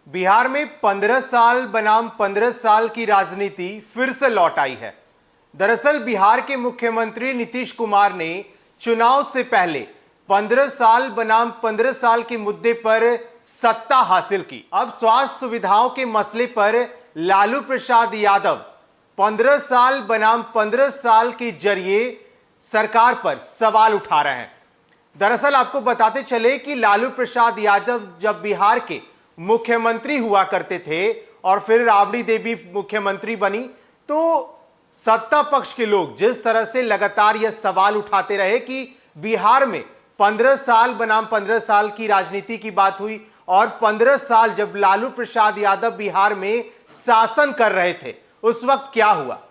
बिहार में 15 साल बनाम 15 साल की राजनीति फिर से लौट आई है। दरअसल बिहार के मुख्यमंत्री नीतीश कुमार ने चुनाव से पहले 15 साल बनाम 15 साल के मुद्दे पर सत्ता हासिल की। अब स्वास्थ्य सुविधाओं के मसले पर लालू प्रसाद यादव 15 साल बनाम 15 साल के जरिए सरकार पर सवाल उठा रहे हैं। दरअसल आपको बताते चले कि लालू प्रसाद यादव जब बिहार के मुख्यमंत्री हुआ करते थे और फिर राबड़ी देवी मुख्यमंत्री बनी, तो सत्ता पक्ष के लोग जिस तरह से लगातार यह सवाल उठाते रहे कि बिहार में 15 साल बनाम 15 साल की राजनीति की बात हुई और 15 साल जब लालू प्रसाद यादव बिहार में शासन कर रहे थे उस वक्त क्या हुआ।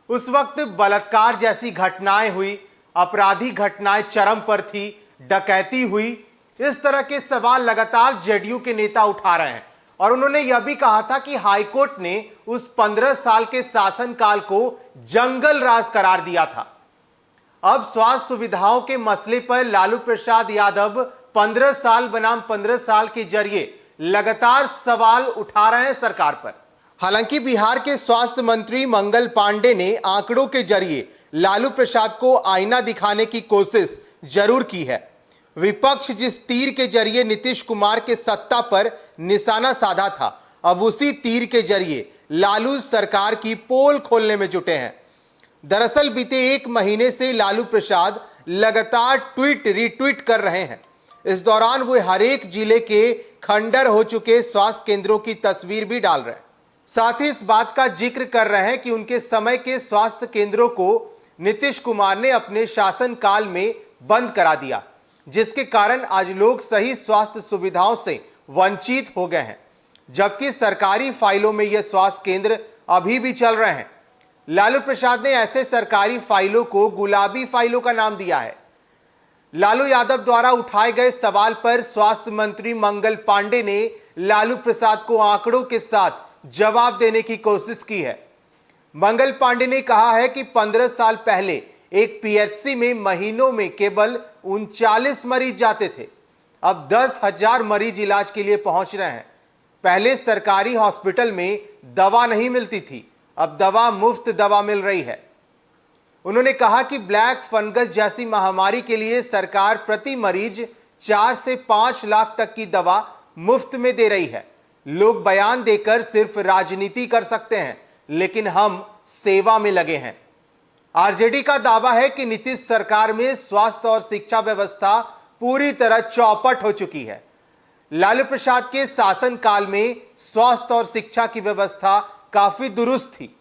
उस वक्त बलात्कार जैसी घटनाएं हुई, आपराधिक घटनाएं चरम पर थी, डकैती हुई। इस तरह के सवाल लगातार जेडीयू के नेता उठा रहे हैं और उन्होंने यह भी कहा था कि हाईकोर्ट ने उस 15 साल के शासनकाल को जंगल राज करार दिया था। अब स्वास्थ्य सुविधाओं के मसले पर लालू प्रसाद यादव 15 साल बनाम 15 साल के जरिए लगातार सवाल उठा रहे हैं सरकार पर। हालांकि बिहार के स्वास्थ्य मंत्री मंगल पांडे ने आंकड़ों के जरिए लालू प्रसाद को आईना दिखाने की कोशिश जरूर की है। विपक्ष जिस तीर के जरिए नीतीश कुमार के सत्ता पर निशाना साधा था, अब उसी तीर के जरिए लालू सरकार की पोल खोलने में जुटे हैं। दरअसल बीते एक महीने से लालू प्रसाद लगातार ट्वीट रिट्वीट कर रहे हैं। इस दौरान वो हर एक जिले के खंडर हो चुके स्वास्थ्य केंद्रों की तस्वीर भी डाल रहे हैं। साथ ही इस बात का जिक्र कर रहे हैं कि उनके समय के स्वास्थ्य केंद्रों को नीतीश कुमार ने अपने शासनकाल में बंद करा दिया, जिसके कारण आज लोग सही स्वास्थ्य सुविधाओं से वंचित हो गए हैं, जबकि सरकारी फाइलों में यह स्वास्थ्य केंद्र अभी भी चल रहे हैं। लालू प्रसाद ने ऐसे सरकारी फाइलों को गुलाबी फाइलों का नाम दिया है। लालू यादव द्वारा उठाए गए सवाल पर स्वास्थ्य मंत्री मंगल पांडे ने लालू प्रसाद को आंकड़ों के साथ जवाब देने की कोशिश की है। मंगल पांडे ने कहा है कि 15 साल पहले एक पीएचसी में महीनों में केवल 39 मरीज जाते थे, अब 10,000 मरीज इलाज के लिए पहुंच रहे हैं। पहले सरकारी हॉस्पिटल में दवा नहीं मिलती थी, अब दवा मुफ्त दवा मिल रही है। उन्होंने कहा कि ब्लैक फंगस जैसी महामारी के लिए सरकार प्रति मरीज 4 से 5 लाख तक की दवा मुफ्त में दे रही है। लोग बयान देकर सिर्फ राजनीति कर सकते हैं, लेकिन हम सेवा में लगे हैं। आरजेडी का दावा है कि नीतीश सरकार में स्वास्थ्य और शिक्षा व्यवस्था पूरी तरह चौपट हो चुकी है। लालू प्रसाद के शासनकाल में स्वास्थ्य और शिक्षा की व्यवस्था काफी दुरुस्त थी।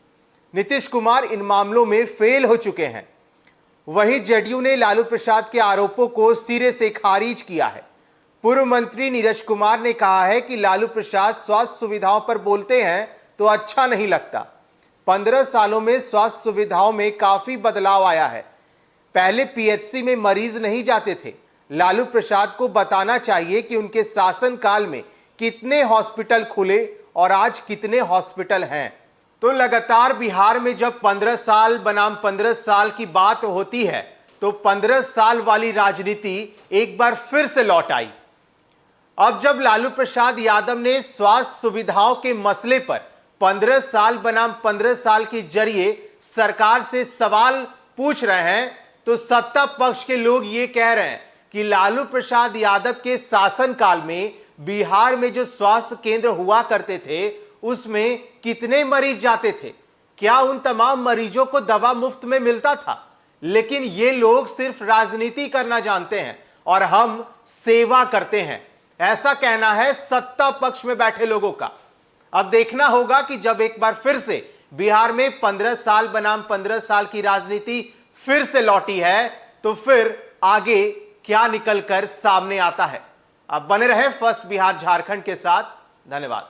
नीतीश कुमार इन मामलों में फेल हो चुके हैं। वहीं जेडीयू ने लालू प्रसाद के आरोपों को सिरे से खारिज किया है। पूर्व मंत्री नीरज कुमार ने कहा है कि लालू प्रसाद स्वास्थ्य सुविधाओं पर बोलते हैं तो अच्छा नहीं लगता। 15 सालों में स्वास्थ्य सुविधाओं में काफी बदलाव आया है। पहले पीएचसी में मरीज नहीं जाते थे। लालू प्रसाद को बताना चाहिए कि उनके शासनकाल में कितने हॉस्पिटल खुले और आज कितने हॉस्पिटल हैं। तो लगातार बिहार में जब 15 साल बनाम 15 साल की बात होती है तो 15 साल वाली राजनीति एक बार फिर से लौट आई। अब जब लालू प्रसाद यादव ने स्वास्थ्य सुविधाओं के मसले पर 15 साल बनाम 15 साल के जरिए सरकार से सवाल पूछ रहे हैं, तो सत्ता पक्ष के लोग ये कह रहे हैं कि लालू प्रसाद यादव के शासनकाल में बिहार में जो स्वास्थ्य केंद्र हुआ करते थे उसमें कितने मरीज जाते थे, क्या उन तमाम मरीजों को दवा मुफ्त में मिलता था। लेकिन ये लोग सिर्फ राजनीति करना जानते हैं और हम सेवा करते हैं, ऐसा कहना है सत्ता पक्ष में बैठे लोगों का। अब देखना होगा कि जब एक बार फिर से बिहार में 15 साल बनाम 15 साल की राजनीति फिर से लौटी है तो फिर आगे क्या निकलकर सामने आता है। अब बने रहे फर्स्ट बिहार झारखंड के साथ। धन्यवाद।